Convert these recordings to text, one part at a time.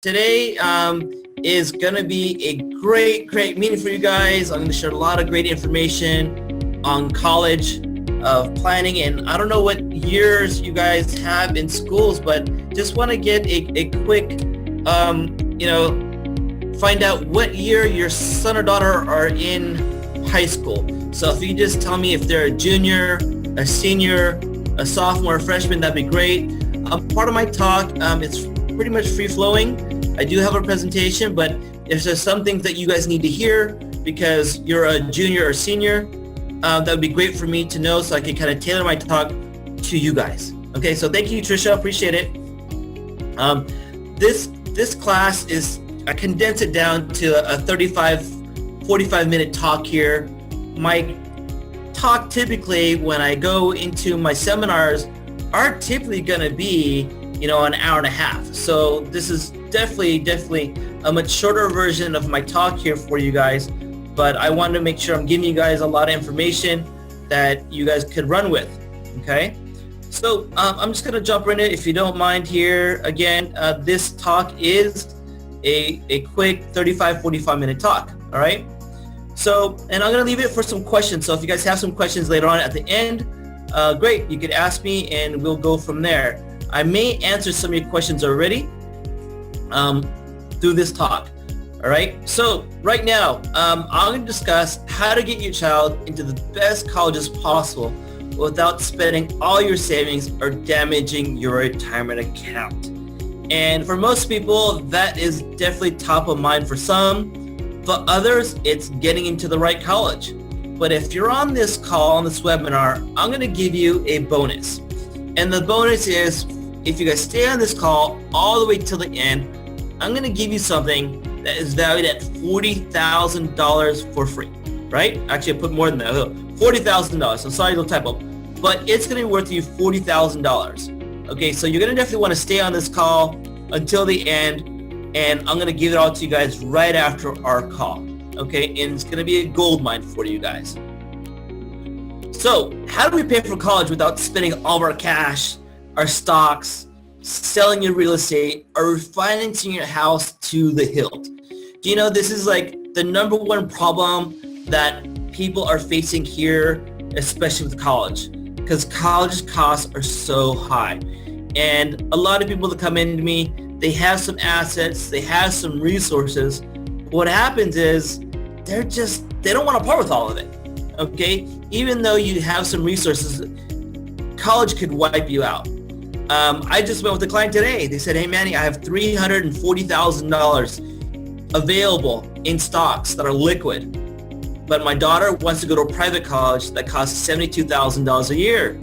Today is going to be a great meeting for you guys. I'm going to share a lot of great information on college planning, and I don't know what years you guys have in schools, but just want to get a quick, find out what year your son or daughter are in high school. So if you just tell me if they're a junior, a senior, a sophomore, a freshman, that'd be great. Part of my talk, it's pretty much free-flowing. I do have a presentation, but if there's some things that you guys need to hear because you're a junior or senior, that would be great for me to know so I can kind of tailor my talk to you guys. Okay, so thank you, Trisha. Appreciate it. This class is, I condensed it down to a 45-minute talk here. My talk typically when I go into my seminars are typically going to be an hour and a half. So this is definitely a much shorter version of my talk here for you guys, but I wanted to make sure I'm giving you guys a lot of information that you guys could run with. Okay, so I'm just gonna jump right in if you don't mind here. Again, this talk is a quick 45 minute talk. All right, so, and I'm gonna leave it for some questions, so if you guys have some questions later on at the end, great, you could ask me and we'll go from there. I may answer some of your questions already through this talk. All right. So right now, I'm going to discuss how to get your child into the best colleges possible without spending all your savings or damaging your retirement account. And for most people, that is definitely top of mind for some. For others, it's getting into the right college. But if you're on this call, on this webinar, I'm going to give you a bonus. And the bonus is, if you guys stay on this call all the way till the end, I'm going to give you something that is valued at $40,000 for free, right? Actually, I put more than that, $40,000. I'm sorry, little typo, but it's going to be worth you $40,000. Okay, so you're going to definitely want to stay on this call until the end, and I'm going to give it all to you guys right after our call. Okay, and it's going to be a gold mine for you guys. So, how do we pay for college without spending all of our cash, our stocks, selling your real estate, or refinancing your house to the hilt? Do you know this is like the number one problem that people are facing here, especially with college, because college costs are so high. And a lot of people that come into me, they have some assets, they have some resources. What happens is they don't want to part with all of it. Okay, even though you have some resources, college could wipe you out. I just met with a client today. They said, hey Manny, I have $340,000 available in stocks that are liquid, but my daughter wants to go to a private college that costs $72,000 a year.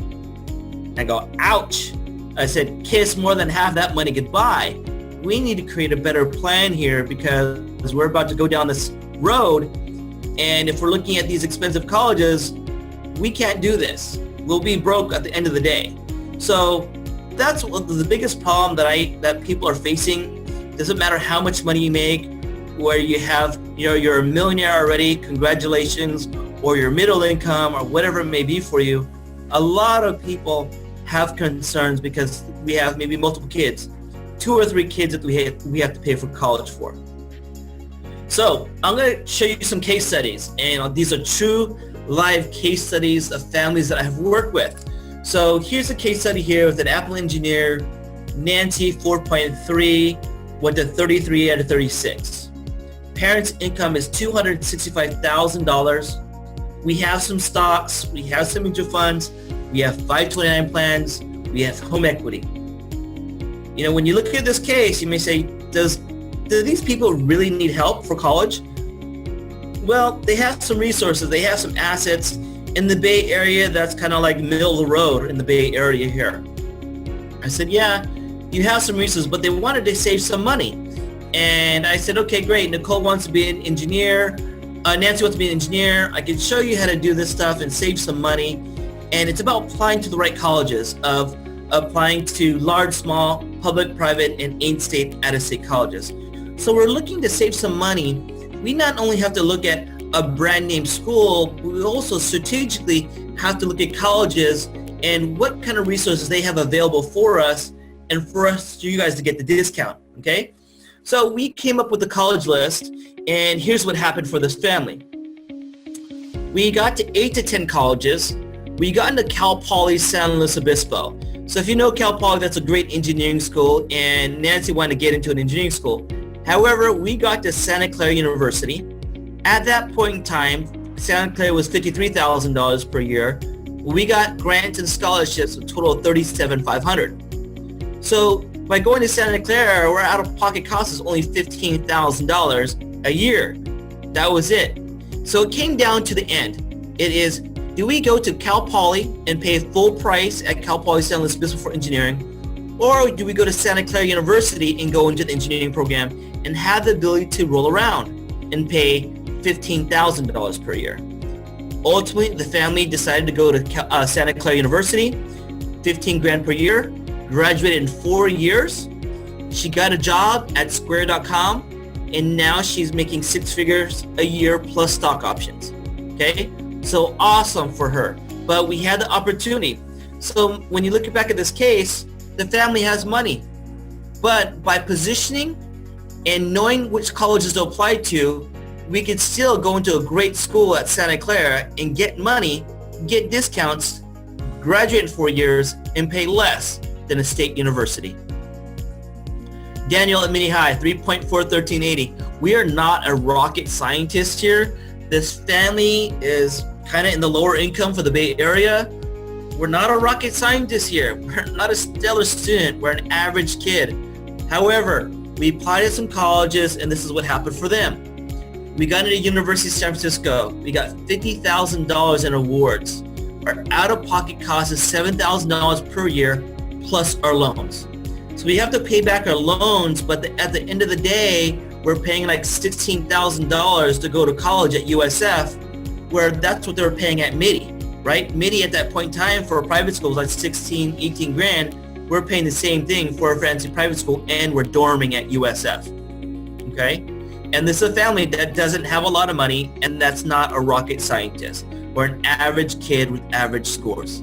I go, ouch. I said, kiss more than half that money goodbye. We need to create a better plan here because we're about to go down this road, and if we're looking at these expensive colleges, we can't do this. We'll be broke at the end of the day. So that's the biggest problem that people are facing. Doesn't matter how much money you make, where you have, you're a millionaire already, congratulations, or your middle income, or whatever it may be for you. A lot of people have concerns because we have maybe multiple kids, 2 or 3 kids that we have to pay for college for. So I'm going to show you some case studies, and these are true live case studies of families that I have worked with. So here's a case study here with an Apple engineer, Nancy, 4.3, went to 33 out of 36. Parents' income is $265,000. We have some stocks, we have some mutual funds, we have 529 plans, we have home equity. When you look at this case, you may say, do these people really need help for college? Well, they have some resources, they have some assets. In the Bay Area, that's kind of like middle of the road in the Bay Area here. I said, yeah, you have some resources, but they wanted to save some money. And I said, okay, great. Nicole wants to be an engineer. Nancy wants to be an engineer. I can show you how to do this stuff and save some money. And it's about applying to the right colleges, of applying to large, small, public, private, and in-state, out-of-state colleges. So we're looking to save some money. We not only have to look at a brand name school, we also strategically have to look at colleges and what kind of resources they have available for us and for us, you guys, to get the discount, okay? So we came up with the college list, and here's what happened for this family. We got to 8 to 10 colleges. We got into Cal Poly San Luis Obispo. So if you know Cal Poly, that's a great engineering school, and Nancy wanted to get into an engineering school. However, we got to Santa Clara University. At that point in time, Santa Clara was $53,000 per year. We got grants and scholarships, a total of $37,500. So by going to Santa Clara, our out-of-pocket cost is only $15,000 a year. That was it. So it came down to the end. It is, do we go to Cal Poly and pay full price at Cal Poly San Luis Obispo for engineering, or do we go to Santa Clara University and go into the engineering program and have the ability to roll around and pay $15,000 per year? Ultimately, the family decided to go to Santa Clara University, $15,000 per year, graduated in 4 years. She got a job at Square.com, and now she's making 6 figures a year plus stock options. Okay, so awesome for her. But we had the opportunity. So when you look back at this case, the family has money, but by positioning and knowing which colleges to apply to, we could still go into a great school at Santa Clara and get money, get discounts, graduate in 4 years, and pay less than a state university. Daniel at Mini High, 3.4, 1380. We are not a rocket scientist here. This family is kind of in the lower income for the Bay Area. We're not a rocket scientist here. We're not a stellar student. We're an average kid. However, we applied to some colleges, and this is what happened for them. We got into University of San Francisco. We got $50,000 in awards. Our out-of-pocket cost is $7,000 per year plus our loans. So we have to pay back our loans, but at the end of the day, we're paying like $16,000 to go to college at USF, where that's what they were paying at MIDI, right? MIDI at that point in time for a private school was like 16, 18 grand. We're paying the same thing for a fancy private school, and we're dorming at USF, okay? And this is a family that doesn't have a lot of money, and that's not a rocket scientist. We're an average kid with average scores.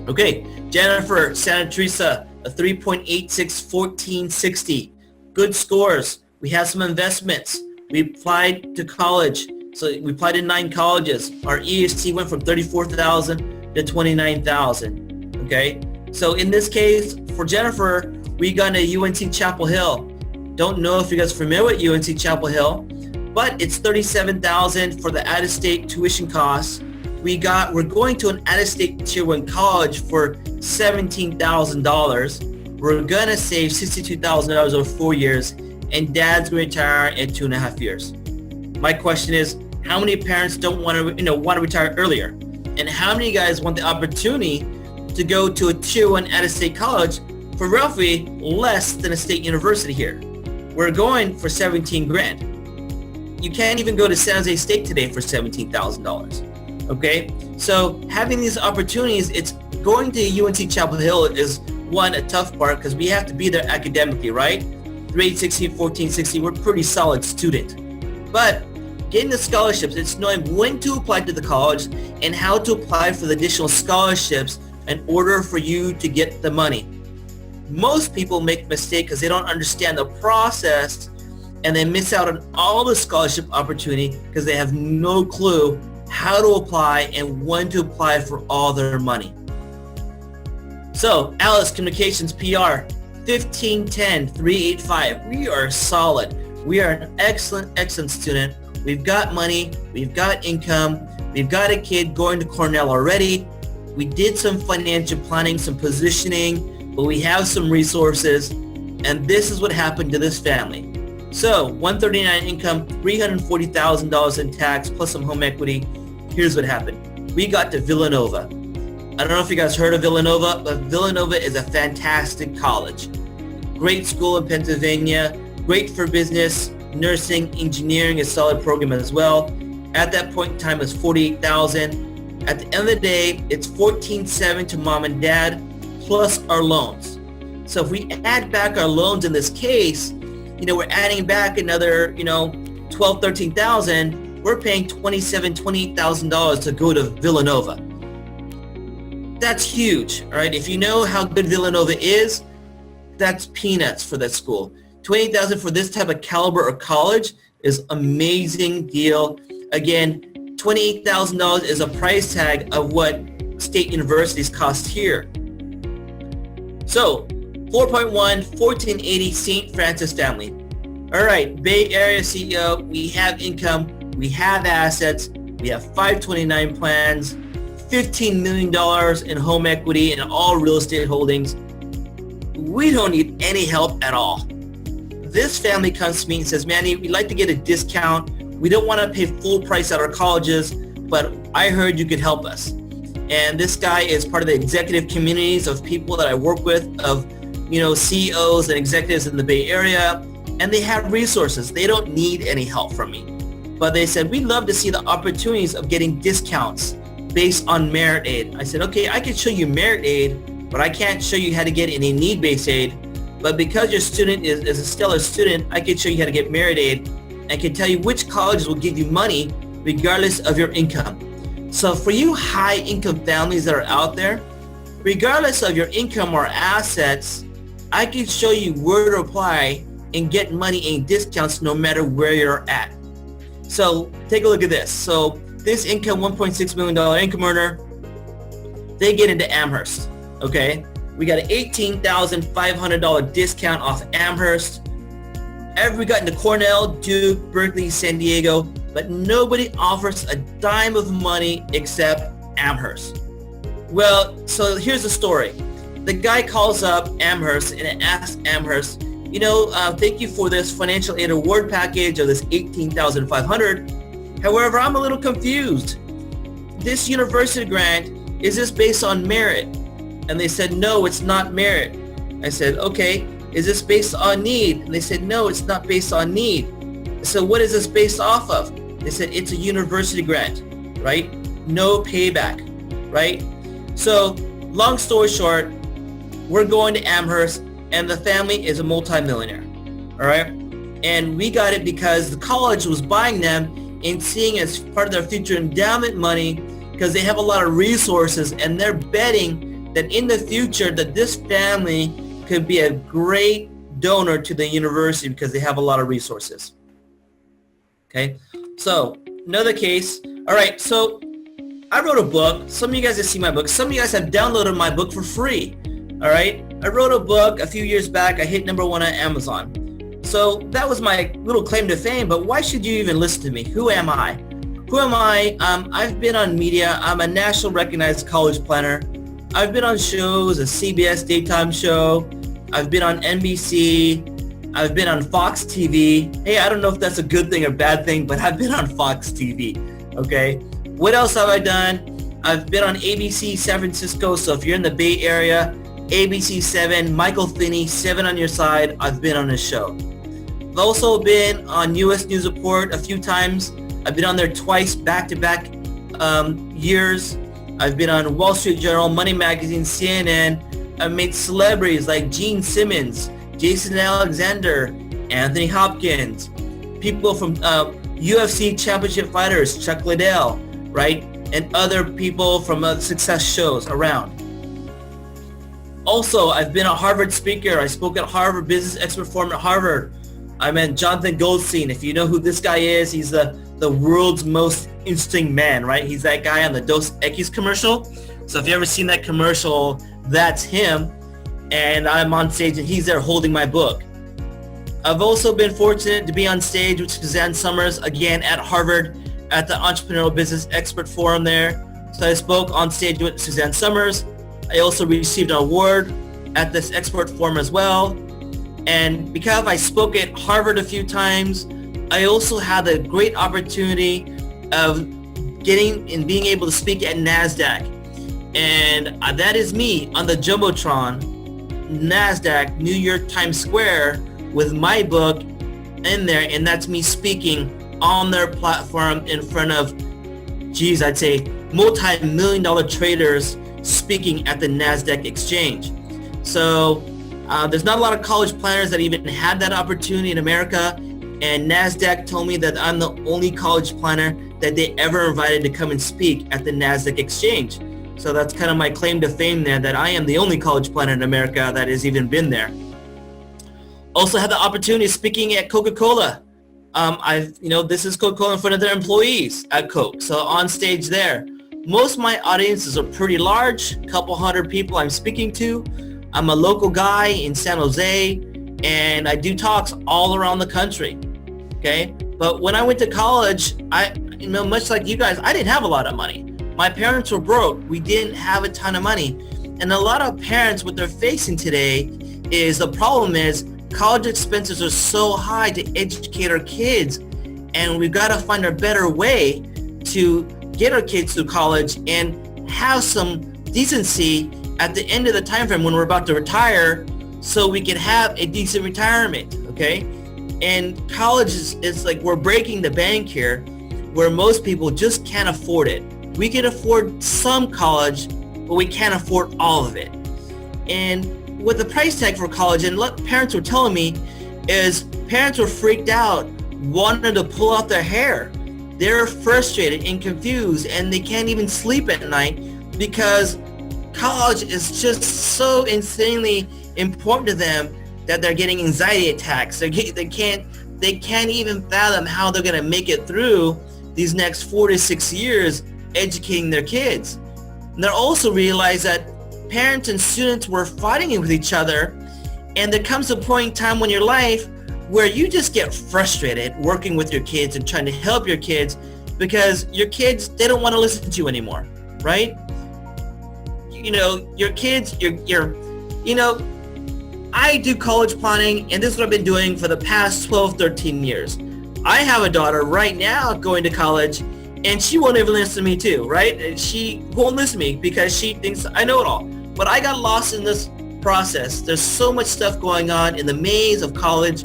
Okay, Jennifer, Santa Teresa, a 3.86, 1460. Good scores. We have some investments. We applied to college. So we applied to 9 colleges. Our EST went from 34,000 to 29,000. Okay, so in this case, for Jennifer, we got into UNC Chapel Hill. Don't know if you guys are familiar with UNC Chapel Hill, but it's $37,000 for the out-of-state tuition costs. We're going to an out-of-state tier 1 college for $17,000. We're gonna save $62,000 over 4 years, and Dad's gonna retire in 2.5 years. My question is, how many parents don't want to retire earlier? And how many guys want the opportunity to go to a tier 1 out-of-state college for roughly less than a state university here? We're going for $17,000. You can't even go to San Jose State today for $17,000. Okay, so having these opportunities, it's going to UNC Chapel Hill is a tough part because we have to be there academically, right? 3.860, 1460, we're a pretty solid student. But getting the scholarships, it's knowing when to apply to the college and how to apply for the additional scholarships in order for you to get the money. Most people make a mistake because they don't understand the process, and they miss out on all the scholarship opportunity because they have no clue how to apply and when to apply for all their money. So Alice Communications PR, 1510 385. We are solid. We are an excellent student. We've got money, we've got income, we've got a kid going to Cornell already. We did some financial planning, some positioning, but we have some resources, and this is what happened to this family. So $139 income, $340,000 in tax plus some home equity. Here's what happened. We got to Villanova. I don't know if you guys heard of Villanova, but Villanova is a fantastic college. Great school in Pennsylvania, great for business, nursing, engineering, a solid program as well. At that point in time, it's $48,000. At the end of the day, it's $14,700 to mom and dad plus our loans. So if we add back our loans in this case, we're adding back another, $12,000, $13,000. We're paying $27,000, $28,000 to go to Villanova. That's huge, all right? If you know how good Villanova is, that's peanuts for that school. $28,000 for this type of caliber of college is amazing deal. Again, $28,000 is a price tag of what state universities cost here. So 4.1, 1480 St. Francis family. All right, Bay Area CEO, we have income, we have assets, we have 529 plans, $15 million in home equity and all real estate holdings. We don't need any help at all. This family comes to me and says, Manny, we'd like to get a discount. We don't want to pay full price at our colleges, but I heard you could help us. And this guy is part of the executive communities of people that I work with, of CEOs and executives in the Bay Area, and they have resources. They don't need any help from me. But they said, we'd love to see the opportunities of getting discounts based on merit aid. I said, okay, I can show you merit aid, but I can't show you how to get any need-based aid. But because your student is a stellar student, I can show you how to get merit aid and can tell you which colleges will give you money regardless of your income. So for you high-income families that are out there, regardless of your income or assets, I can show you where to apply and get money and discounts no matter where you're at. So take a look at this. So this income, $1.6 million income earner, they get into Amherst, okay? We got an $18,500 discount off Amherst. We got into Cornell, Duke, Berkeley, San Diego, but nobody offers a dime of money except Amherst. Well, so here's the story. The guy calls up Amherst and asks Amherst, thank you for this financial aid award package of this $18,500. However, I'm a little confused. This university grant, is this based on merit? And they said, no, it's not merit. I said, okay, is this based on need? And they said, no, it's not based on need. So what is this based off of? They said, it's a university grant, right? No payback, right? So long story short, we're going to Amherst and the family is a multimillionaire, all right? And we got it because the college was buying them and seeing as part of their future endowment money because they have a lot of resources and they're betting that in the future that this family could be a great donor to the university because they have a lot of resources. Okay, so another case. All right, so I wrote a book. Some of you guys have seen my book. Some of you guys have downloaded my book for free. All right, I wrote a book a few years back. I hit #1 on Amazon. So that was my little claim to fame, but why should you even listen to me? Who am I? Who am I? I've been on media. I'm a national recognized college planner. I've been on shows, a CBS daytime show. I've been on NBC. I've been on Fox TV. Hey, I don't know if that's a good thing or bad thing, but I've been on Fox TV, okay? What else have I done? I've been on ABC San Francisco, so if you're in the Bay Area, ABC 7, Michael Finney, 7 on your side, I've been on his show. I've also been on US News Report a few times. I've been on there twice, back-to-back years. I've been on Wall Street Journal, Money Magazine, CNN. I've made celebrities like Gene Simmons, Jason Alexander, Anthony Hopkins, people from UFC championship fighters, Chuck Liddell, right? And other people from success shows around. Also, I've been a Harvard speaker. I spoke at Harvard, Business Expert Forum at Harvard. I met Jonathan Goldstein. If you know who this guy is, he's the world's most interesting man, right? He's that guy on the Dos Equis commercial. So if you ever seen that commercial, that's him. And I'm on stage and he's there holding my book. I've also been fortunate to be on stage with Suzanne Summers, again at Harvard, at the Entrepreneurial Business Expert Forum there. So I spoke on stage with Suzanne Summers. I also received an award at this expert forum as well. And because I spoke at Harvard a few times, I also had the great opportunity of getting and being able to speak at NASDAQ. And that is me on the Jumbotron, NASDAQ, New York Times Square, with my book in there. And that's me speaking on their platform in front of, I'd say multi-million-dollar traders speaking at the NASDAQ exchange. So there's not a lot of college planners that even had that opportunity in America. And NASDAQ told me that I'm the only college planner that they ever invited to come and speak at the NASDAQ exchange. So that's kind of my claim to fame there, that I am the only college planner in America that has even been there. Also had the opportunity of speaking at Coca-Cola. This is Coca-Cola in front of their employees at Coke. So on stage there. Most of my audiences are pretty large, a couple hundred people I'm speaking to. I'm a local guy in San Jose, and I do talks all around the country. Okay, but when I went to college, much like you guys, I didn't have a lot of money. My parents were broke. We didn't have a ton of money. And a lot of parents, what they're facing today is the problem is college expenses are so high to educate our kids, and we've got to find a better way to get our kids through college and have some decency at the end of the time frame when we're about to retire, so we can have a decent retirement, okay? And college is like we're breaking the bank here, where most people just can't afford it. We can afford some college, but we can't afford all of it. And with the price tag for college, and what parents were telling me is parents were freaked out, wanting to pull out their hair. They're frustrated and confused, and they can't even sleep at night because college is just so insanely important to them that they're getting anxiety attacks. They can't even fathom how they're going to make it through these next 4 to 6 years educating their kids. And they're also realize that parents and students were fighting with each other, and there comes a point in time in your life where you just get frustrated working with your kids and trying to help your kids because your kids, they don't want to listen to you anymore, right? Your kids, I do college planning, and this is what I've been doing for the past 12, 13 years. I have a daughter right now going to college, and she won't even listen to me too, right? She won't listen to me because she thinks I know it all. But I got lost in this process. There's so much stuff going on in the maze of college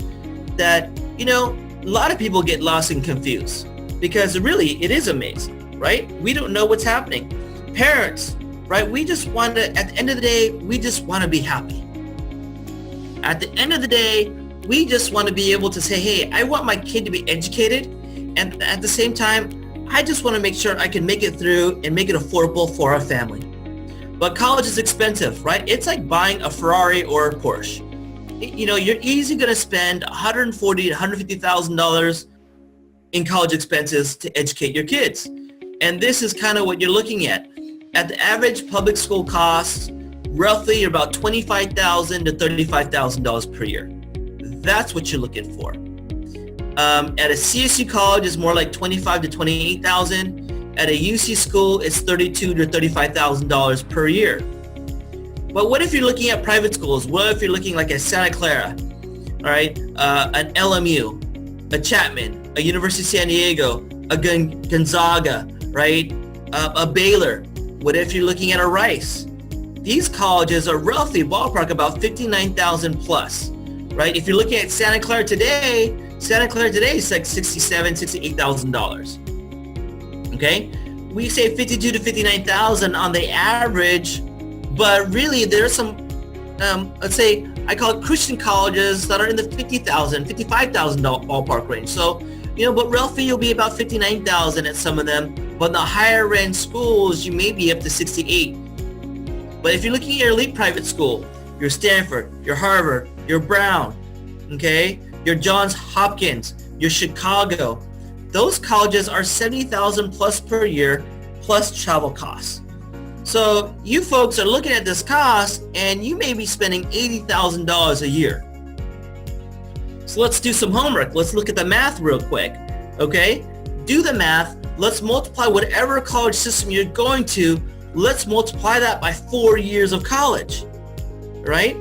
that, a lot of people get lost and confused because really it is a maze, right? We don't know what's happening. Parents, right? We just want to, at the end of the day, we just want to be happy. At the end of the day, we just want to be able to say, hey, I want my kid to be educated. And at the same time, I just want to make sure I can make it through and make it affordable for our family. But college is expensive, right? It's like buying a Ferrari or a Porsche. You're easily going to spend $140,000 to $150,000 in college expenses to educate your kids. And this is kind of what you're looking at. At the average public school costs, roughly about $25,000 to $35,000 per year. That's what you're looking for. At a CSU college, it's more like $25,000 to $28,000. At a UC school, it's $32,000 to $35,000 per year. But what if you're looking at private schools? What if you're looking like at Santa Clara, all right, an LMU, a Chapman, a University of San Diego, a Gonzaga, right, a Baylor? What if you're looking at a Rice? These colleges are roughly ballpark about $59,000 plus, right? If you're looking at Santa Clara today is like $67,000, $68,000. Okay, we say $52,000 to $59,000 on the average, but really there's some, let's say I call it Christian colleges that are in the $50,000, $55,000 ballpark range. So, but roughly you'll be about $59,000 at some of them, but in the higher end schools you may be up to $68,000. But if you're looking at your elite private school, your Stanford, your Harvard, your Brown, okay, your Johns Hopkins, your Chicago, those colleges are $70,000 plus per year, plus travel costs. So you folks are looking at this cost, and you may be spending $80,000 a year. So let's do some homework. Let's look at the math real quick, okay? Do the math. Let's multiply whatever college system you're going to. Let's multiply that by 4 years of college, right?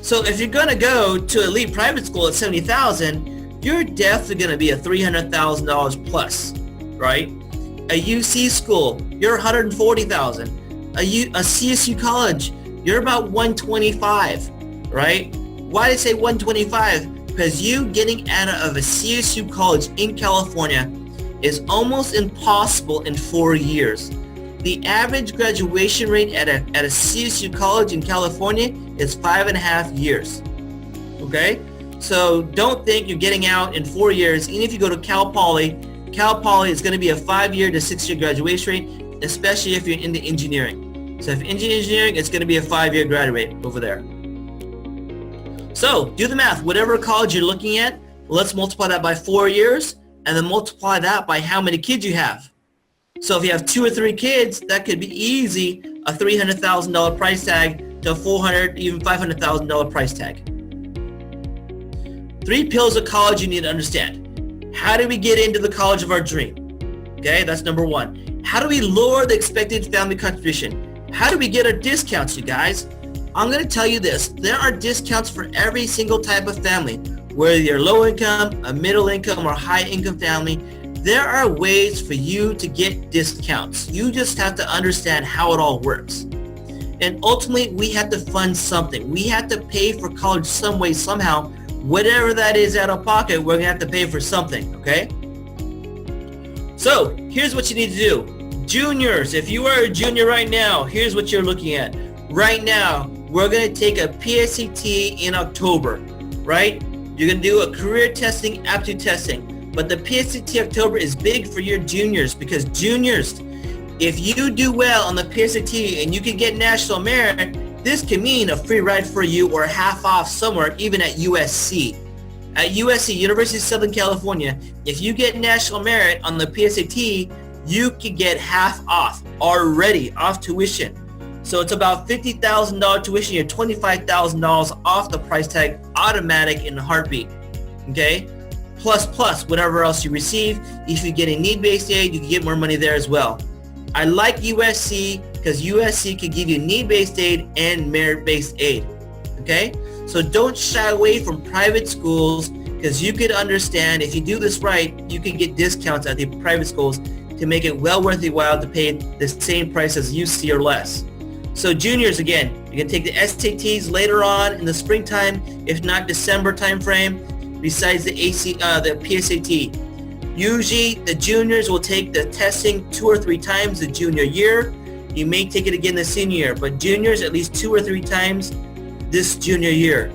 So if you're going to go to elite private school at $70,000, you're definitely going to be a $300,000 plus, right? A UC school, you're $140,000. A CSU college, you're about $125,000, right? Why did I say $125,000? Because you getting out of a CSU college in California is almost impossible in 4 years. The average graduation rate at a CSU college in California is 5.5 years, okay? So don't think you're getting out in 4 years. Even if you go to Cal Poly is going to be a 5-year to 6-year graduation rate, especially if you're into engineering. So if engineering, it's going to be a 5-year graduate over there. So do the math. Whatever college you're looking at, let's multiply that by 4 years and then multiply that by how many kids you have. So if you have 2 or 3 kids, that could be easy, a $300,000 price tag to a $400,000, even $500,000 price tag. 3 pillars of college you need to understand. How do we get into the college of our dream? Okay, that's number 1. How do we lower the expected family contribution? How do we get our discounts, you guys? I'm going to tell you this. There are discounts for every single type of family. Whether you're low income, a middle income, or high income family, there are ways for you to get discounts. You just have to understand how it all works. And ultimately, we have to fund something. We have to pay for college some way, somehow. Whatever that is out of pocket, we're going to have to pay for something, okay? So here's what you need to do. Juniors, if you are a junior right now, here's what you're looking at. Right now, we're going to take a PSAT in October, right? You're going to do a career testing, aptitude testing. But the PSAT October is big for your juniors because juniors, if you do well on the PSAT and you can get national merit, this can mean a free ride for you or half off somewhere, even at USC. At USC, University of Southern California, if you get national merit on the PSAT, you can get half off already, off tuition. So it's about $50,000 tuition, you're $25,000 off the price tag, automatic in a heartbeat, okay? Plus whatever else you receive. If you get a need-based aid, you can get more money there as well. I like USC because USC can give you need-based aid and merit-based aid, okay? So don't shy away from private schools because you could understand if you do this right, you can get discounts at the private schools to make it well worth your while to pay the same price as UC or less. So juniors, again, you can take the SATs later on in the springtime, if not December timeframe, besides the PSAT. Usually the juniors will take the testing 2 or 3 times the junior year. You may take it again the senior year, but juniors at least 2 or 3 times this junior year.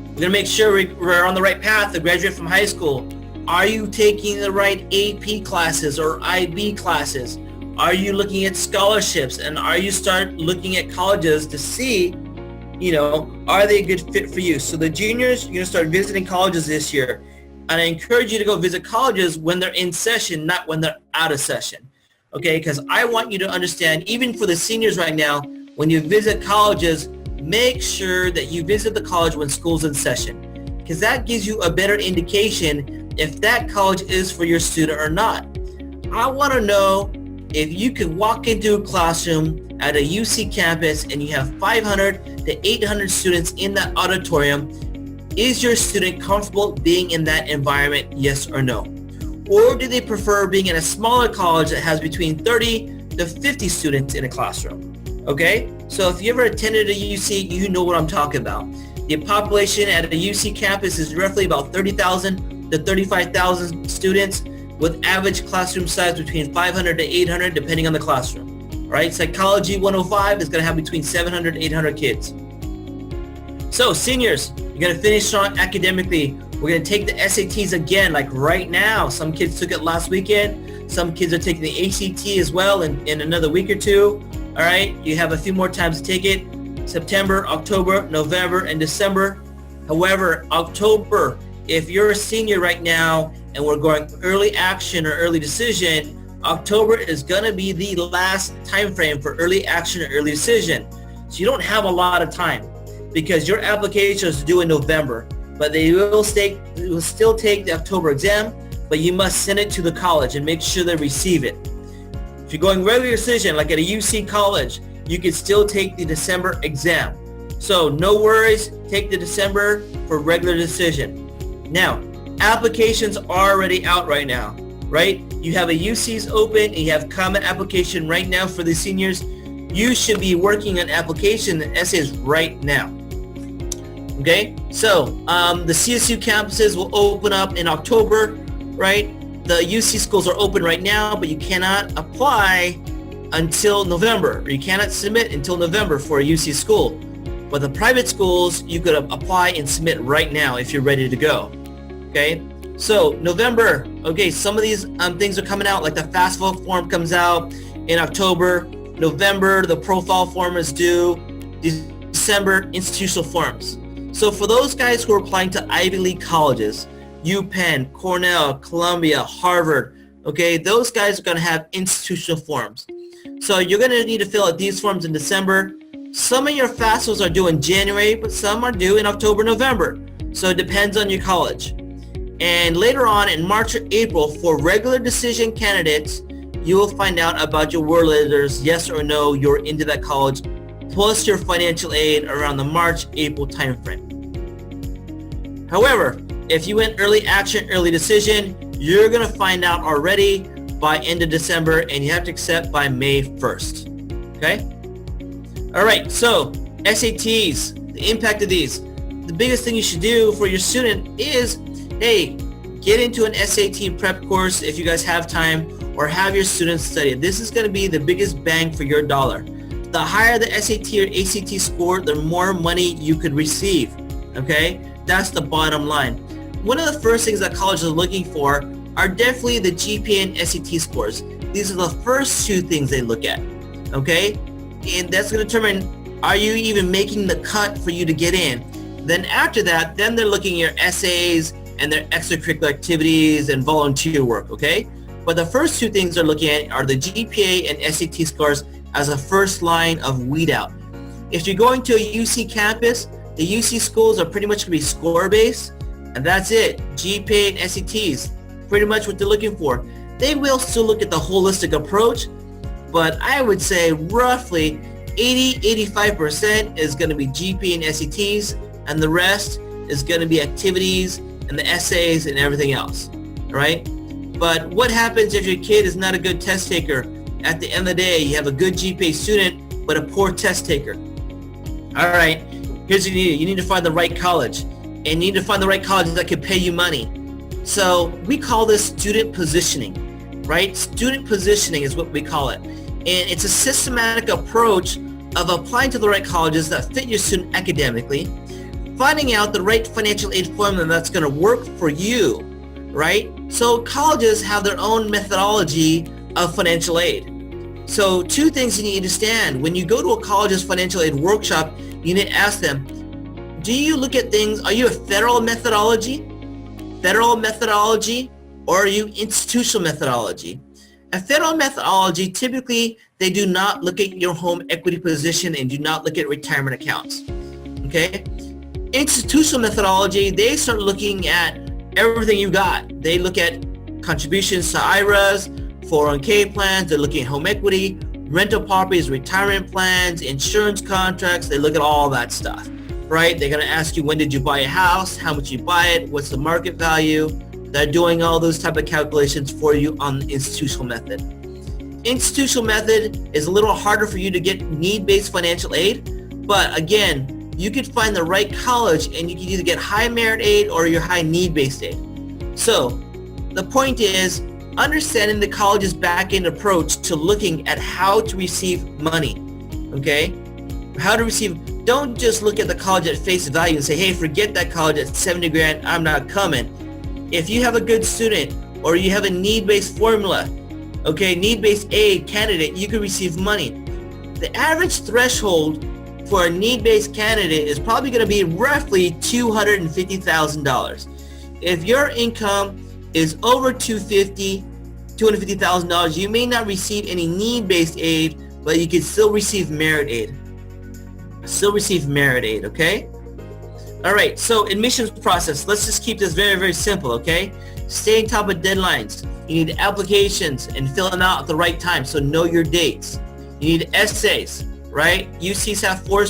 We're gonna make sure we're on the right path to graduate from high school. Are you taking the right AP classes or IB classes? Are you looking at scholarships, and are you start looking at colleges to see, are they a good fit for you? So the juniors, you're gonna start visiting colleges this year. And I encourage you to go visit colleges when they're in session, not when they're out of session. Okay, because I want you to understand, even for the seniors right now, when you visit colleges, make sure that you visit the college when school's in session, because that gives you a better indication if that college is for your student or not. I want to know if you could walk into a classroom at a UC campus and you have 500 to 800 students in that auditorium, is your student comfortable being in that environment, yes or no? Or do they prefer being in a smaller college that has between 30 to 50 students in a classroom? Okay, so if you ever attended a UC, you know what I'm talking about. The population at a UC campus is roughly about 30,000 to 35,000 students, with average classroom size between 500 to 800 depending on the classroom. All right, Psychology 105 is going to have between 700 to 800 kids. So seniors, you're going to finish strong academically. We're going to take the SATs again, like right now. Some kids took it last weekend. Some kids are taking the ACT as well in another week or 2. All right, you have a few more times to take it. September, October, November, and December. However, October, if you're a senior right now and we're going early action or early decision, October is going to be the last time frame for early action or early decision. So you don't have a lot of time because your application is due in November, but they will still take the October exam, but you must send it to the college and make sure they receive it. If you're going regular decision, like at a UC college, you can still take the December exam. So no worries, take the December for regular decision. Now, applications are already out right now, right? You have a UC's open and you have common application right now for the seniors. You should be working on application and essays right now. Okay, so the CSU campuses will open up in October, right? The UC schools are open right now, but you cannot apply until November, or you cannot submit until November for a UC school. But the private schools, you could apply and submit right now if you're ready to go. Okay, so November, okay, some of these things are coming out, like the FAFSA form comes out in October. November, the profile form is due. December, institutional forms. So for those guys who are applying to Ivy League colleges, UPenn, Cornell, Columbia, Harvard, okay, those guys are going to have institutional forms. So you're going to need to fill out these forms in December. Some of your FAFSAs are due in January, but some are due in October, November. So it depends on your college. And later on in March or April, for regular decision candidates, you will find out about your world letters, yes or no, you're into that college, plus your financial aid around the March-April timeframe. However, if you went early action, early decision, you're going to find out already by end of December, and you have to accept by May 1st. Okay? All right, so SATs, the impact of these. The biggest thing you should do for your student is, hey, get into an SAT prep course if you guys have time, or have your students study. This is going to be the biggest bang for your dollar. The higher the SAT or ACT score, the more money you could receive. Okay? That's the bottom line. One of the first things that colleges are looking for are definitely the GPA and SAT scores. These are the first two things they look at. Okay? And that's going to determine, are you even making the cut for you to get in? Then after that, then they're looking at your essays and their extracurricular activities and volunteer work, okay? But the first two things they're looking at are the GPA and SAT scores as a first line of weed out. If you're going to a UC campus, the UC schools are pretty much going to be score-based, and that's it. GPA and SATs, pretty much what they're looking for. They will still look at the holistic approach, but I would say roughly 80-85% is going to be GPA and SATs, and the rest is going to be activities and the essays and everything else, all right? But what happens if your kid is not a good test taker? At the end of the day, you have a good GPA student, but a poor test taker. All right, here's what you need. You need to find the right college, and you need to find the right college that can pay you money. So we call this student positioning, right? Student positioning is what we call it. And it's a systematic approach of applying to the right colleges that fit your student academically, finding out the right financial aid formula that's going to work for you, right? So colleges have their own methodology of financial aid. So two things you need to understand. When you go to a college's financial aid workshop, you need to ask them, do you look at things, are you a federal methodology, or are you institutional methodology? A federal methodology, typically, they do not look at your home equity position and do not look at retirement accounts, okay? Institutional methodology, they start looking at everything you got. They look at contributions to IRAs, 401k plans, they're looking at home equity, rental properties, retirement plans, insurance contracts, they look at all that stuff, right? They're gonna ask you, when did you buy a house, how much you buy it, what's the market value. They're doing all those type of calculations for you on the institutional method. Institutional method is a little harder for you to get need-based financial aid, but again, you could find the right college and you can either get high merit aid or your high need-based aid. So the point is understanding the college's back-end approach to looking at how to receive money, okay? How to receive, don't just look at the college at face value and say, hey, forget that college at 70 grand, I'm not coming. If you have a good student or you have a need-based formula, okay, need-based aid candidate, you can receive money. The average threshold for a need-based candidate is probably going to be roughly $250,000. If your income is over $250,000, you may not receive any need-based aid, but you can still receive merit aid. Okay? All right, so admissions process. Let's just keep this very, very simple, okay? Stay on top of deadlines. You need applications and fill them out at the right time, so know your dates. You need essays, right? UCs have four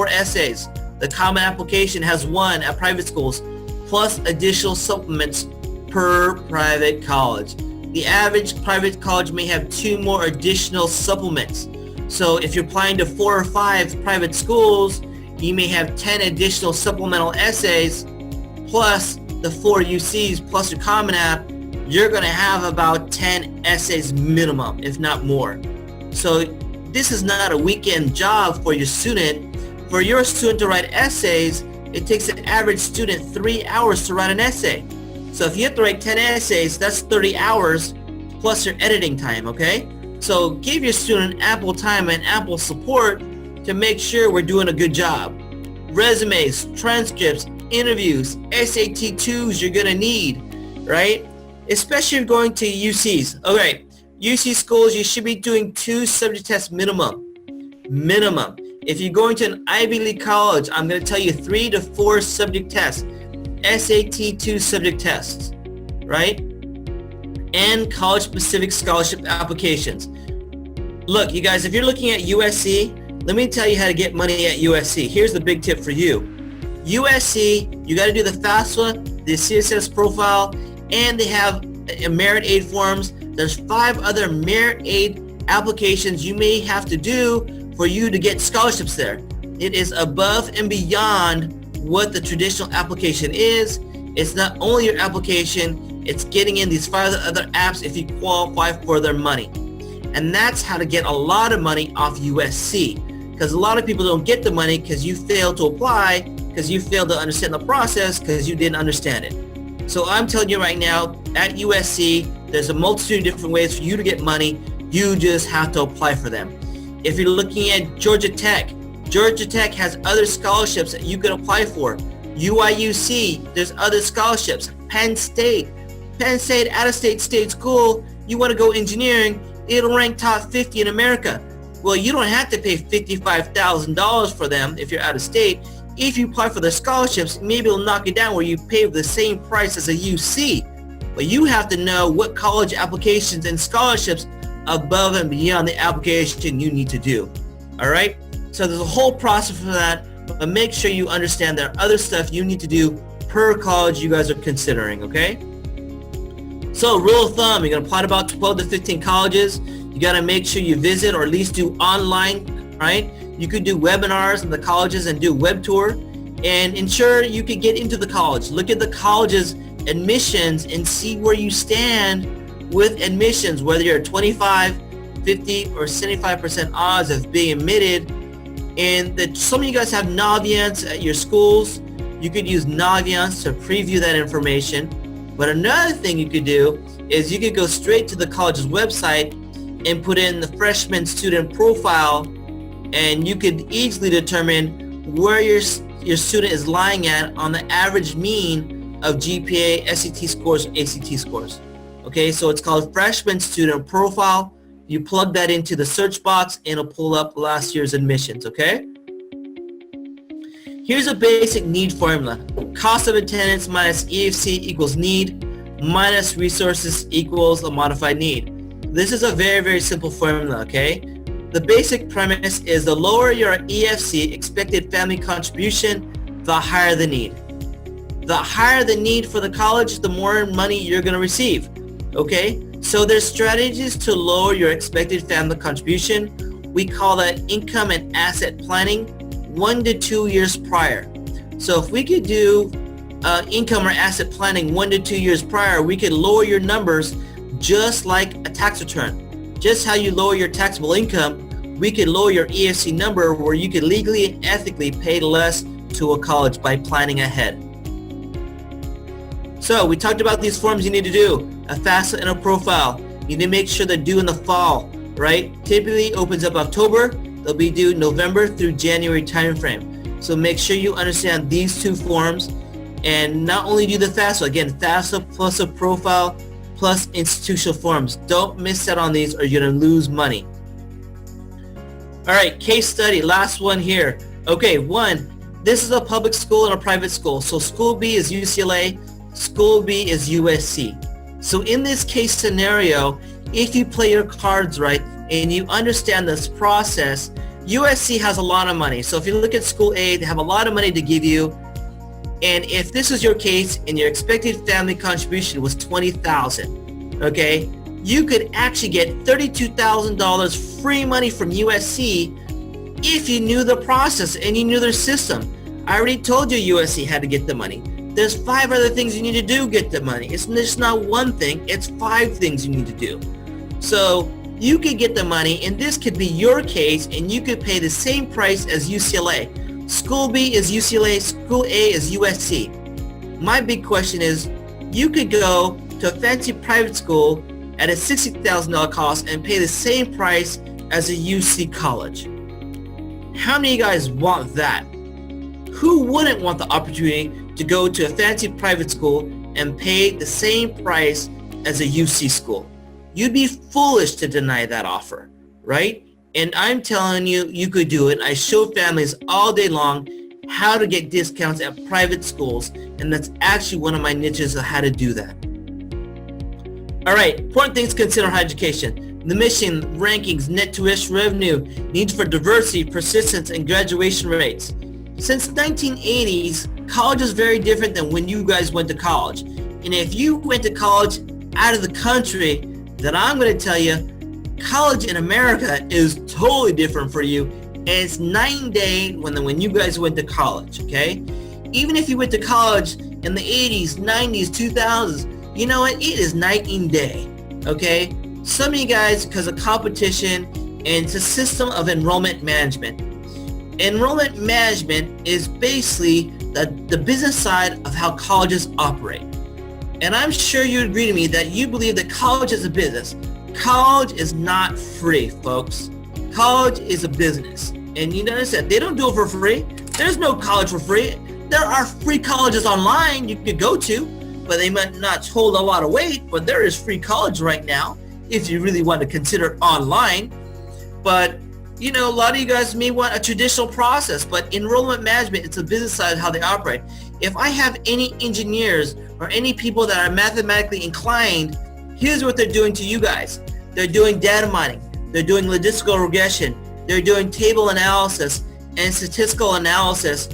essays. The common application has one at private schools, plus additional supplements per private college. The average private college may have 2 more additional supplements. So if you're applying to 4 or 5 private schools, you may have 10 additional supplemental essays, plus the 4 UCs, plus your Common App. You're going to have about 10 essays minimum, if not more. So this is not a weekend job for your student. For your student to write essays, it takes an average student 3 hours to write an essay. So if you have to write 10 essays, that's 30 hours plus your editing time, okay? So give your student ample time and ample support to make sure we're doing a good job. resumes, transcripts, interviews, SAT 2s you're gonna need, right? Especially if you're going to UCs. Okay, UC schools, you should be doing 2 subject tests minimum. If you're going to an Ivy League college, I'm gonna tell you 3 to 4 subject tests, SAT 2 subject tests, right? And college-specific scholarship applications. Look, you guys, if you're looking at USC, let me tell you how to get money at USC. Here's the big tip for you. USC, you got to do the FAFSA, the CSS profile, and they have merit aid forms. There's 5 other merit aid applications you may have to do for you to get scholarships there. It is above and beyond what the traditional application is. It's not only your application, it's getting in these 5 other apps if you qualify for their money. And that's how to get a lot of money off USC. Because a lot of people don't get the money because you failed to apply, because you failed to understand the process, because you didn't understand it. So I'm telling you right now, at USC, there's a multitude of different ways for you to get money. You just have to apply for them. If you're looking at Georgia Tech has other scholarships that you can apply for. UIUC, there's other scholarships. Penn State, out-of-state state school, you want to go engineering, it'll rank top 50 in America. Well, you don't have to pay $55,000 for them if you're out of state. If you apply for the scholarships, maybe it'll knock it down where you pay the same price as a UC. But you have to know what college applications and scholarships above and beyond the application you need to do. All right? So there's a whole process for that, but make sure you understand there are other stuff you need to do per college you guys are considering, okay? So rule of thumb, you're going to apply to about 12 to 15 colleges. You got to make sure you visit or at least do online, right? You could do webinars in the colleges and do web tour and ensure you could get into the college. Look at the college's admissions and see where you stand with admissions, whether you're 25, 50, or 75% odds of being admitted. And that some of you guys have Naviance at your schools. You could use Naviance to preview that information. But another thing you could do is you could go straight to the college's website and put in the freshman student profile, and you could easily determine where your student is lying at on the average mean of GPA, SAT scores, ACT scores. Okay, so it's called freshman student profile. You plug that into the search box and it'll pull up last year's admissions, okay? Here's a basic need formula. Cost of attendance minus EFC equals need minus resources equals a modified need. This is a very, very simple formula, okay? The basic premise is the lower your EFC, expected family contribution, the higher the need. The higher the need for the college, the more money you're going to receive, okay? So there's strategies to lower your expected family contribution. We call that income and asset planning 1 to 2 years prior. So if we could do income or asset planning 1 to 2 years prior, we could lower your numbers just like a tax return. Just how you lower your taxable income, we could lower your EFC number where you could legally and ethically pay less to a college by planning ahead. So we talked about these forms you need to do, a FAFSA and a profile. You need to make sure they're due in the fall, right? Typically opens up October, they'll be due November through January timeframe. So make sure you understand these 2 forms and not only do the FAFSA, again, FAFSA plus a profile plus institutional forms. Don't miss out on these or you're gonna lose money. All right, case study, last one here. Okay, 1, this is a public school and a private school. So school B is UCLA, school B is USC. So in this case scenario, if you play your cards right and you understand this process, USC has a lot of money. So if you look at school A, they have a lot of money to give you. And if this is your case and your expected family contribution was $20,000, okay, you could actually get $32,000 free money from USC if you knew the process and you knew their system. I already told you USC had to get the money. There's 5 other things you need to do to get the money. It's just not one thing, it's 5 things you need to do. So you could get the money, and this could be your case, and you could pay the same price as UCLA. School B is UCLA, school A is USC. My big question is, you could go to a fancy private school at a $60,000 cost and pay the same price as a UC college. How many of you guys want that? Who wouldn't want the opportunity to go to a fancy private school and pay the same price as a UC school? You'd be foolish to deny that offer, right? And I'm telling you, you could do it. I show families all day long how to get discounts at private schools, and that's actually one of my niches of how to do that. All right, important things to consider in higher education: the mission, rankings, net tuition revenue, needs for diversity, persistence, and graduation rates. Since the 1980s, college is very different than when you guys went to college. And if you went to college out of the country, then I'm going to tell you, college in America is totally different for you. And it's night and day when you guys went to college, okay? Even if you went to college in the 80s, 90s, 2000s, you know what? It is night and day, okay? Some of you guys, because of competition, and it's a system of enrollment management. Enrollment management is basically the business side of how colleges operate. And I'm sure you agree to me that you believe that college is a business. College is not free, folks. College is a business. And you notice that they don't do it for free. There's no college for free. There are free colleges online you could go to, but they might not hold a lot of weight, but there is free college right now if you really want to consider online. But you know, a lot of you guys may want a traditional process, but enrollment management, it's a business side of how they operate. If I have any engineers or any people that are mathematically inclined, here's what they're doing to you guys. They're doing data mining. They're doing logistical regression. They're doing table analysis and statistical analysis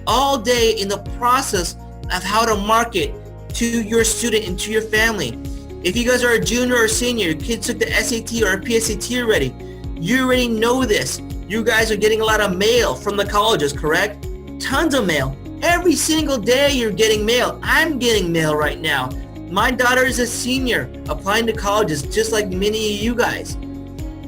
all day in the process of how to market to your student and to your family. If you guys are a junior or senior, your kids took the SAT or a PSAT already, you already know this. You guys are getting a lot of mail from the colleges, correct? Tons of mail. Every single day you're getting mail. I'm getting mail right now. My daughter is a senior applying to colleges just like many of you guys.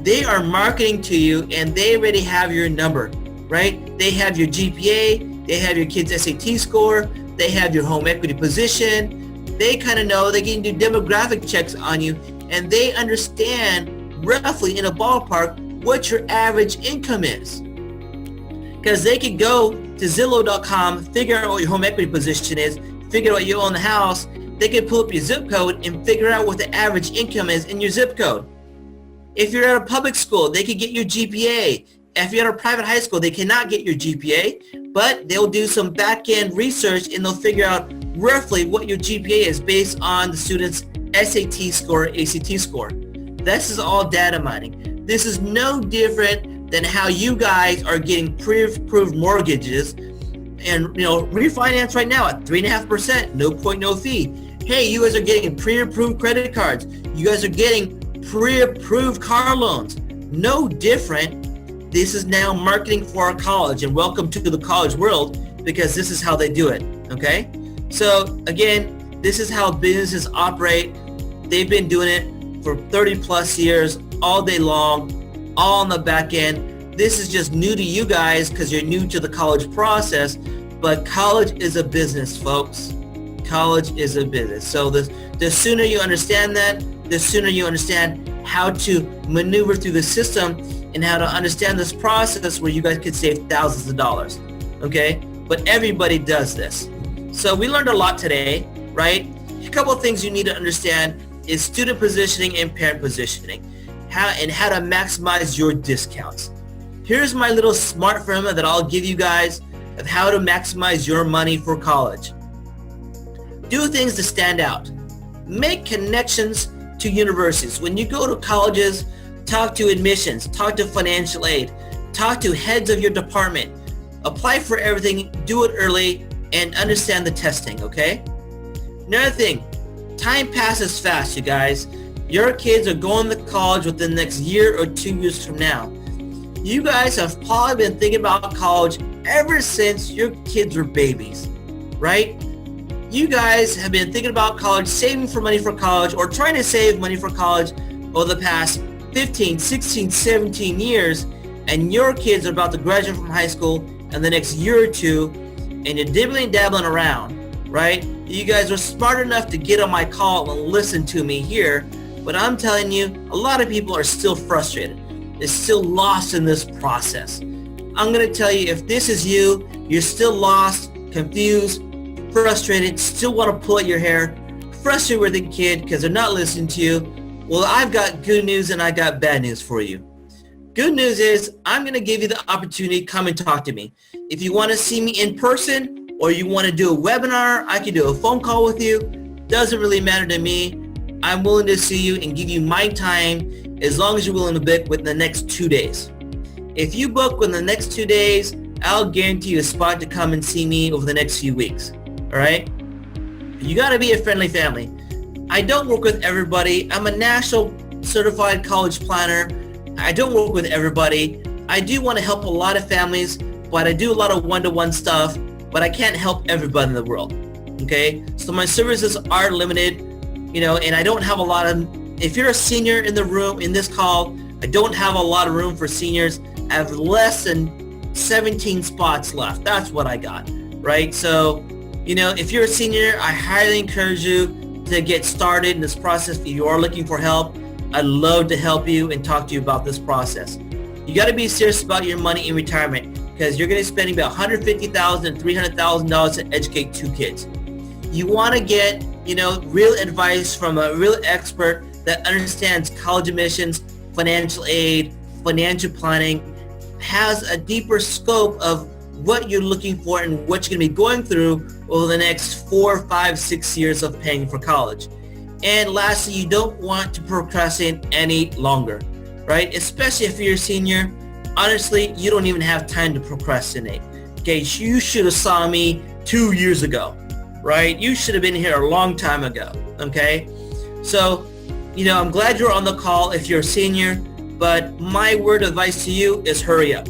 They are marketing to you and they already have your number, right? They have your GPA, they have your kid's SAT score, they have your home equity position. They kind of know, they can do demographic checks on you, and they understand roughly in a ballpark what your average income is. Because they could go to Zillow.com, figure out what your home equity position is, figure out what you own the house. They could pull up your zip code and figure out what the average income is in your zip code. If you're at a public school, they could get your GPA. If you're at a private high school, they cannot get your GPA, but they'll do some back-end research and they'll figure out roughly what your GPA is based on the student's SAT score or ACT score. This is all data mining. This is no different than how you guys are getting pre-approved mortgages and refinance right now at 3.5%, no point, no fee. Hey, you guys are getting pre-approved credit cards. You guys are getting pre-approved car loans. No different. This is now marketing for our college, and welcome to the college world, because this is how they do it, okay? So again, this is how businesses operate. They've been doing it for 30 plus years, all day long, all on the back end. This is just new to you guys because you're new to the college process, but college is a business, folks. College is a business. So the sooner you understand that, the sooner you understand how to maneuver through the system and how to understand this process where you guys could save thousands of dollars, okay? But everybody does this. So we learned a lot today, right? A couple of things you need to understand is student positioning and parent positioning, how to maximize your discounts. Here's my little smart formula that I'll give you guys of how to maximize your money for college. Do things to stand out. Make connections to universities. When you go to colleges, talk to admissions, talk to financial aid, talk to heads of your department, apply for everything, do it early, and understand the testing, okay? Another thing, time passes fast, you guys. Your kids are going to college within the next year or 2 years from now. You guys have probably been thinking about college ever since your kids were babies, right? You guys have been thinking about college, saving for money for college, or trying to save money for college over the past 15, 16, 17 years, and your kids are about to graduate from high school in the next year or two, and you're dibbling dabbling around, right? You guys are smart enough to get on my call and listen to me here, but I'm telling you, a lot of people are still frustrated. They're still lost in this process. I'm going to tell you, if this is you, you're still lost, confused, frustrated, still want to pull at your hair, frustrated with the kid because they're not listening to you, well, I've got good news and I got bad news for you. Good news is I'm going to give you the opportunity to come and talk to me. If you want to see me in person or you want to do a webinar, I can do a phone call with you. Doesn't really matter to me. I'm willing to see you and give you my time as long as you're willing to book within the next 2 days. If you book within the next 2 days, I'll guarantee you a spot to come and see me over the next few weeks. All right? You got to be a friendly family. I don't work with everybody. I'm a national certified college planner. I don't work with everybody. I do want to help a lot of families, but I do a lot of one-to-one stuff, but I can't help everybody in the world. Okay? So my services are limited, and I don't have a lot of, if you're a senior in the room, in this call, I don't have a lot of room for seniors. I have less than 17 spots left. That's what I got, right? So, if you're a senior, I highly encourage you to get started in this process. If you are looking for help, I'd love to help you and talk to you about this process. You got to be serious about your money in retirement because you're going to be spending about $150,000 and $300,000 to educate 2 kids. You want to get, real advice from a real expert that understands college admissions, financial aid, financial planning, has a deeper scope of what you're looking for and what you're going to be going through over the next 4, 5, 6 years of paying for college. And lastly, you don't want to procrastinate any longer, right? Especially if you're a senior. Honestly, you don't even have time to procrastinate. Okay, you should have saw me 2 years ago, right? You should have been here a long time ago, okay? So, I'm glad you're on the call if you're a senior, but my word of advice to you is hurry up,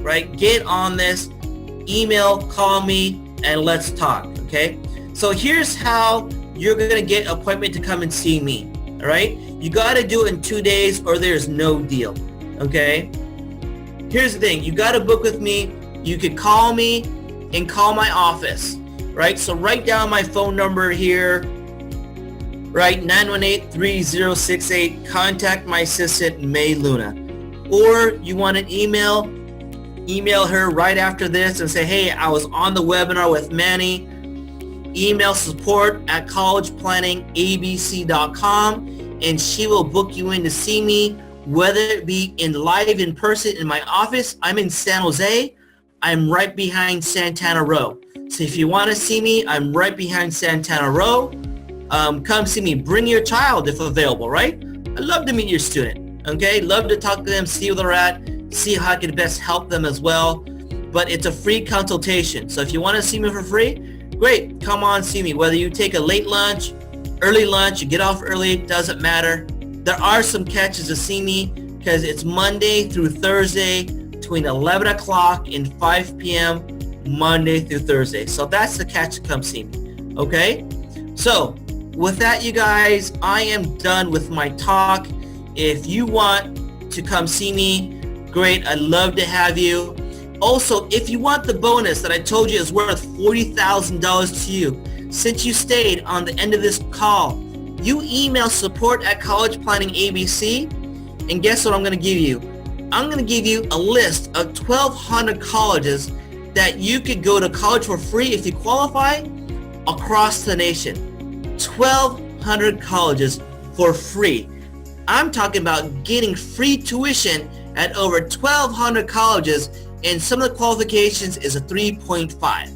right? Get on this, email, call me, and let's talk, okay? So here's how you're gonna get an appointment to come and see me, all right? You gotta do it in 2 days or there's no deal, okay? Here's the thing, you gotta book with me. You can call me and call my office, right? So write down my phone number here, right? 918-3068. Contact my assistant, May Luna. Or you want an email her right after this and say, hey, I was on the webinar with Manny. Email support@collegeplanningabc.com and she will book you in to see me, whether it be live in person in my office. I'm in San Jose. I'm right behind Santana Row. So if you want to see me, I'm right behind Santana Row. Come see me. Bring your child if available, right? I'd love to meet your student, okay? Love to talk to them, see where they're at, see how I can best help them as well. But it's a free consultation. So if you want to see me for free, great, come on, see me. Whether you take a late lunch, early lunch, you get off early, doesn't matter. There are some catches to see me because it's Monday through Thursday between 11 o'clock and 5 p.m. Monday through Thursday. So that's the catch to come see me, okay? So with that, you guys, I am done with my talk. If you want to come see me, great, I'd love to have you. Also, if you want the bonus that I told you is worth $40,000 to you, since you stayed on the end of this call, you email support@collegeplanningabc, and guess what I'm going to give you? I'm going to give you a list of 1,200 colleges that you could go to college for free if you qualify across the nation. 1,200 colleges for free. I'm talking about getting free tuition at over 1,200 colleges, and some of the qualifications is a 3.5.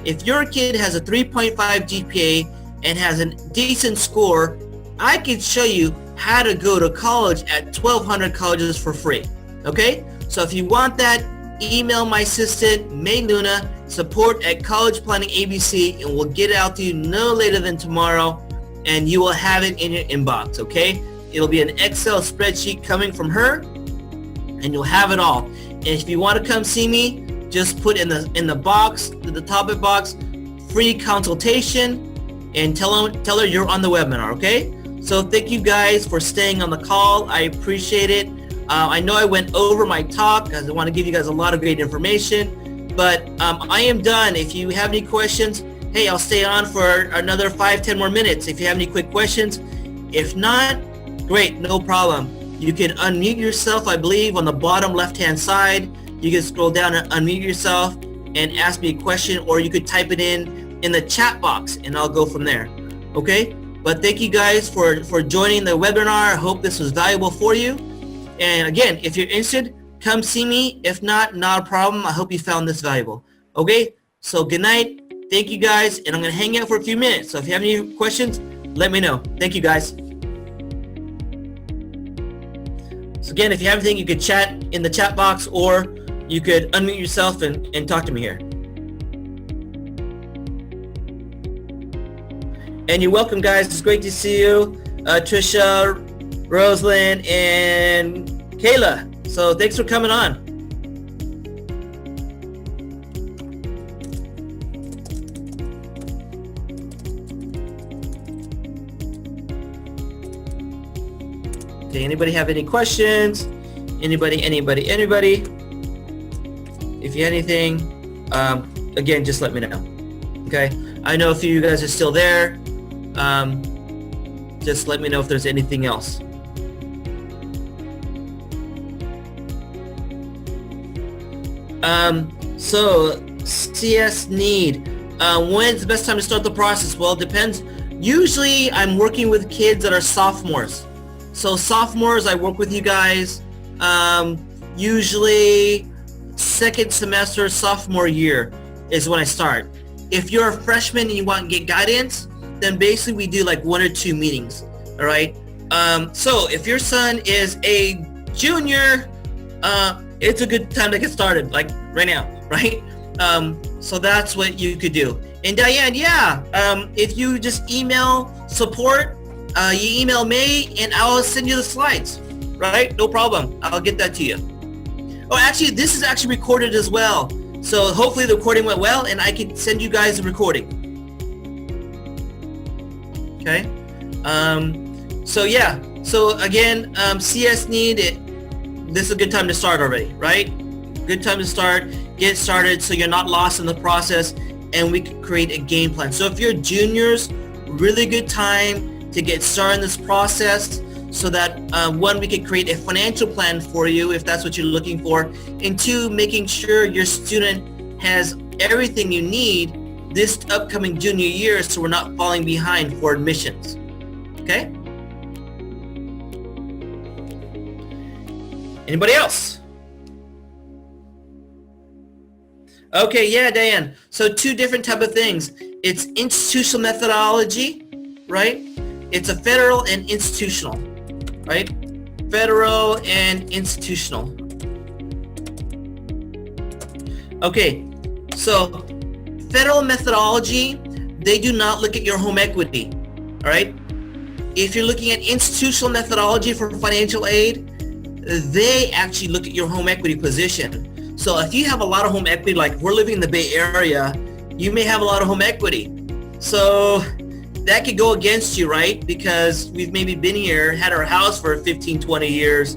If your kid has a 3.5 GPA and has a decent score, I can show you how to go to college at 1,200 colleges for free, okay? So if you want that, email my assistant, May Luna, support@collegeplanningabc, and we'll get it out to you no later than tomorrow, and you will have it in your inbox, okay? It'll be an Excel spreadsheet coming from her, and you'll have it all. And if you want to come see me, just put in the box, the topic box, free consultation, and tell her you're on the webinar, okay? So thank you guys for staying on the call. I appreciate it. I know I went over my talk because I want to give you guys a lot of great information, but I am done. If you have any questions, hey, I'll stay on for another 5-10 more minutes if you have any quick questions. If not, great, no problem. You can unmute yourself, I believe, on the bottom left-hand side. You can scroll down and unmute yourself, and ask me a question, or you could type it in the chat box and I'll go from there. Okay? But thank you guys for joining the webinar. I hope this was valuable for you. And again, if you're interested, come see me. If not a problem. I hope you found this valuable. Okay? So good night. Thank you guys. And I'm going to hang out for a few minutes. So if you have any questions, let me know. Thank you guys. So again, if you have anything, you could chat in the chat box, or you could unmute yourself and talk to me here. And you're welcome, guys. It's great to see you, Trisha, Rosalind, and Kayla. So thanks for coming on. Okay, anybody have any questions? Anybody? If you have anything, again, just let me know. Okay, I know a few of you guys are still there. Just let me know if there's anything else. So CS need. When's the best time to start the process? Well, it depends. Usually I'm working with kids that are sophomores. So sophomores, I work with you guys. Usually second semester, sophomore year is when I start. If you're a freshman and you want to get guidance, then basically we do like 1 or 2 meetings, all right? So if your son is a junior, it's a good time to get started, like right now, right? So that's what you could do. And Diane, yeah, if you just email support, you email me and I'll send you the slides, right? No problem, I'll get that to you. Oh, actually, this is actually recorded as well. So hopefully the recording went well and I can send you guys the recording. Okay, so yeah, so again, CS need, this is a good time to start already, right? Good time to start, get started so you're not lost in the process, and we can create a game plan. So if you're juniors, really good time to get started in this process so that one, we can create a financial plan for you if that's what you're looking for, and two, making sure your student has everything you need this upcoming junior year so we're not falling behind for admissions. Okay? Anybody else? Okay, yeah, Diane. So 2 different type of things. It's institutional methodology, right? It's a federal and institutional, right? Federal and institutional. Okay, so federal methodology, they do not look at your home equity, all right? If you're looking at institutional methodology for financial aid, they actually look at your home equity position. So if you have a lot of home equity, like we're living in the Bay Area, you may have a lot of home equity. So that could go against you, right? Because we've maybe been here, had our house for 15, 20 years,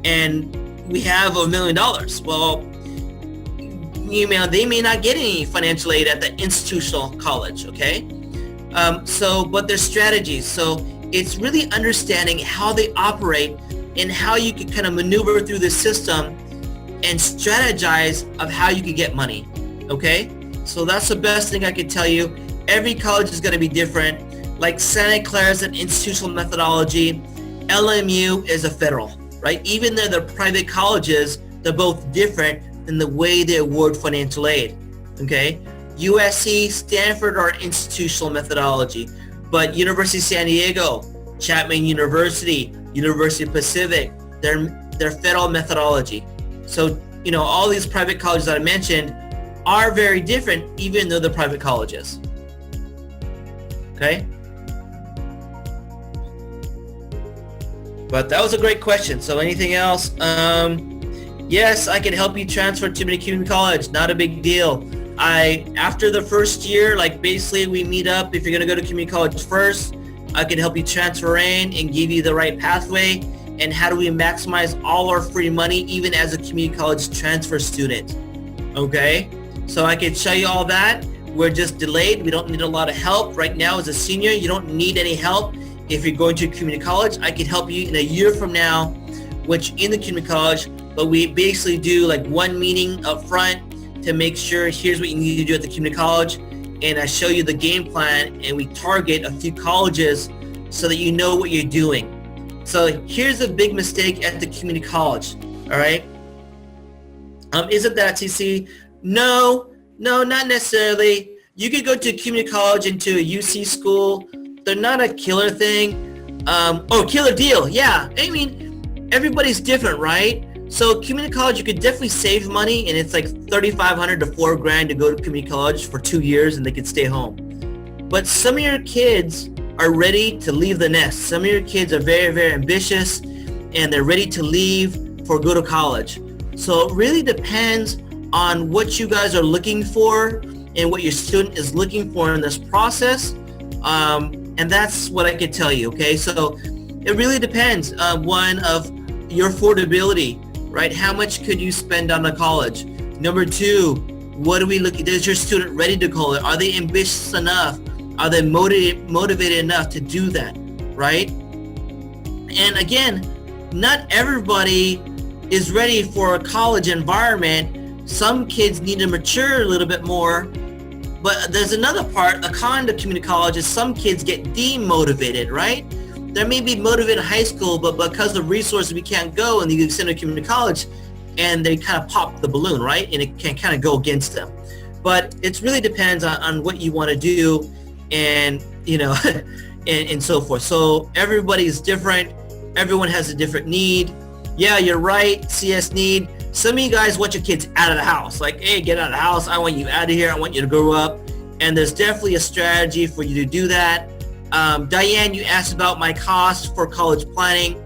and we have $1 million. Well, they may not get any financial aid at the institutional college, okay? But there's strategies. So it's really understanding how they operate and how you can kind of maneuver through the system and strategize of how you can get money, okay? So that's the best thing I could tell you. Every college is going to be different. Like Santa Clara is an institutional methodology. LMU is a federal, right? Even though they're private colleges, they're both different in the way they award financial aid, okay? USC, Stanford are institutional methodology, but University of San Diego, Chapman University, University of Pacific, they're federal methodology. So, all these private colleges that I mentioned are very different, even though they're private colleges, okay? But that was a great question. So anything else? Yes, I can help you transfer to community college. Not a big deal. After the first year, basically we meet up. If you're gonna go to community college first, I can help you transfer in and give you the right pathway and how do we maximize all our free money even as a community college transfer student, okay? So I can show you all that. We're just delayed. We don't need a lot of help. Right now as a senior, you don't need any help. If you're going to community college, I can help you in a year from now, which in the community college, but we basically do 1 meeting up front to make sure here's what you need to do at the community college, and I show you the game plan, and we target a few colleges so that you know what you're doing. So here's a big mistake at the community college, all right? Isn't that CC? No, not necessarily. You could go to a community college into a UC school. They're not a killer thing. Killer deal. Yeah, I mean, everybody's different, right? So community college, you could definitely save money, and it's like $3,500 to $4,000 to go to community college for 2 years, and they could stay home. But some of your kids are ready to leave the nest. Some of your kids are very, very ambitious, and they're ready to leave for go to college. So it really depends on what you guys are looking for and what your student is looking for in this process. And that's what I could tell you, okay? So it really depends, one, of your affordability, right? How much could you spend on a college? Number two, what do we look at? Is your student ready to college? Are they ambitious enough? Are they motivated enough to do that, right? And again, not everybody is ready for a college environment. Some kids need to mature a little bit more. But there's another part, the con of community college is some kids get demotivated, right? They may be motivated in high school, but because of resources we can't go, and you send to community college, and they kind of pop the balloon, right? And it can kind of go against them. But it really depends on what you want to do, and and so forth. So everybody's different. Everyone has a different need. Yeah, you're right, CS need. Some of you guys want your kids out of the house. Like, hey, get out of the house. I want you out of here. I want you to grow up. And there's definitely a strategy for you to do that. Diane, you asked about my cost for college planning.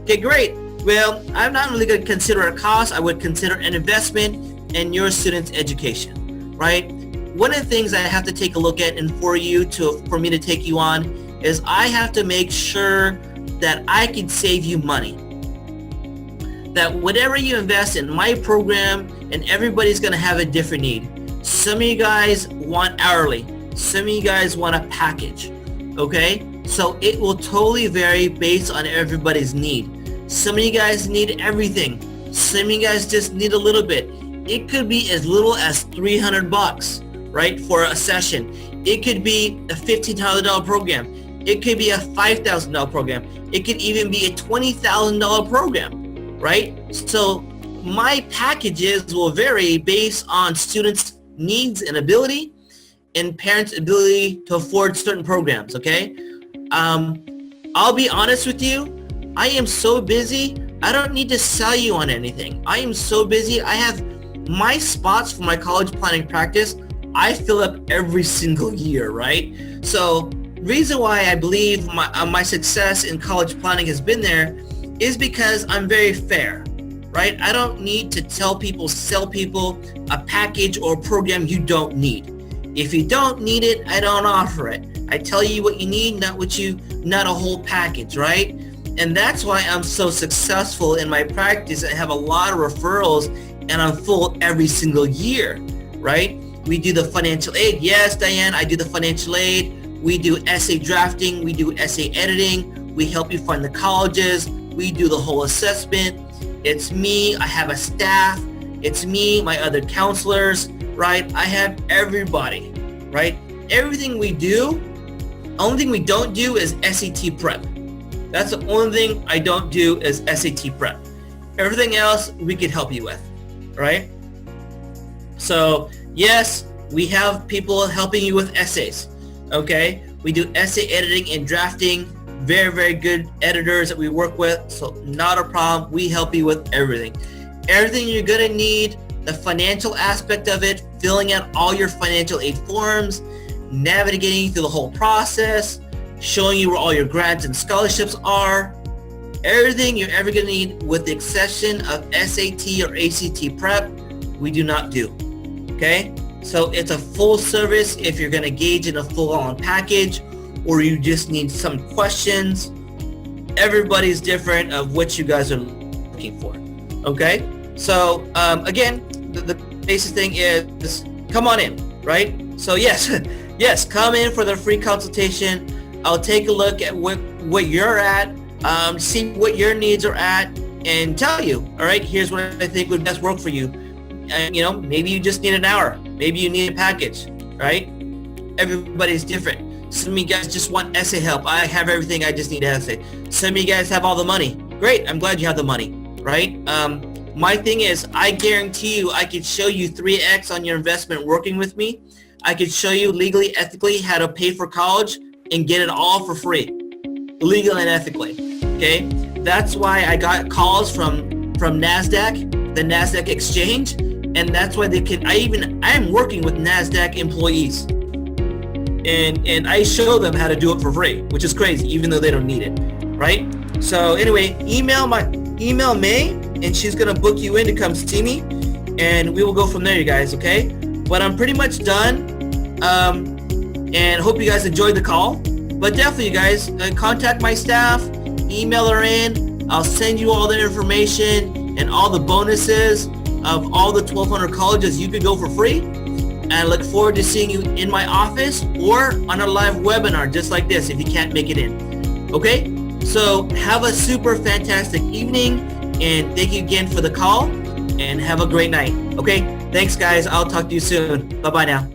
Okay, great. Well, I'm not really going to consider a cost. I would consider an investment in your student's education, right? One of the things I have to take a look at, and for me to take you on, is I have to make sure that I can save you money. That whatever you invest in my program, and everybody's going to have a different need. Some of you guys want hourly. Some of you guys want a package, okay? So it will totally vary based on everybody's need. Some of you guys need everything. Some of you guys just need a little bit. It could be as little as $300, right, for a session. It could be a $1,500 program. It could be a $5,000 program. It could even be a $20,000 program. Right? So my packages will vary based on students' needs and ability, and parents' ability to afford certain programs, okay? I'll be honest with you, I am so busy, I don't need to sell you on anything. I am so busy, I have my spots for my college planning practice, I fill up every single year, right? So reason why I believe my success in college planning has been there is because I'm very fair, right? I don't need to sell people a package or a program you don't need. If you don't need it, I don't offer it. I tell you what you need, not a whole package, right? And that's why I'm so successful in my practice. I have a lot of referrals, and I'm full every single year, right? We do the financial aid. Yes, Diane, I do the financial aid. We do essay drafting. We do essay editing. We help you find the colleges. We do the whole assessment. It's me. I have a staff. It's me, my other counselors, right? I have everybody, right? Everything we do, only thing we don't do is SAT prep. That's the only thing I don't do is SAT prep. Everything else we could help you with, right? So yes, we have people helping you with essays, okay? We do essay editing and drafting. Very, very good editors that we work with, so not a problem. We help you with everything. Everything you're gonna need, the financial aspect of it, filling out all your financial aid forms, navigating through the whole process, showing you where all your grants and scholarships are, everything you're ever gonna need with the exception of SAT or ACT prep, we do not do, okay? So it's a full service if you're gonna engage in a full-on package, or you just need some questions. Everybody's different of what you guys are looking for, okay? So again, the basic thing is come on in, right? So yes, yes, come in for the free consultation. I'll take a look at what you're at, see what your needs are at, and tell you, all right, here's what I think would best work for you. maybe you just need an hour. Maybe you need a package, right? Everybody's different. Some of you guys just want essay help. I have everything. I just need essay. Some of you guys have all the money. Great. I'm glad you have the money, right? My thing is, I guarantee you, I could show you 3x on your investment working with me. I could show you legally, ethically how to pay for college and get it all for free, legally and ethically. Okay, that's why I got calls from NASDAQ, the NASDAQ exchange, and that's why they can. I am working with NASDAQ employees, and I show them how to do it for free, which is crazy, even though they don't need it, right? So anyway, email May, and she's gonna book you in to come see me, and we will go from there, you guys. Okay, but I'm pretty much done, and hope you guys enjoyed the call. But definitely, you guys, contact my staff, email her in. I'll send you all the information and all the bonuses of all the 1,200 colleges you could go for free. And I look forward to seeing you in my office or on a live webinar just like this if you can't make it in. Okay? So have a super fantastic evening, and thank you again for the call, and have a great night. Okay? Thanks, guys. I'll talk to you soon. Bye-bye now.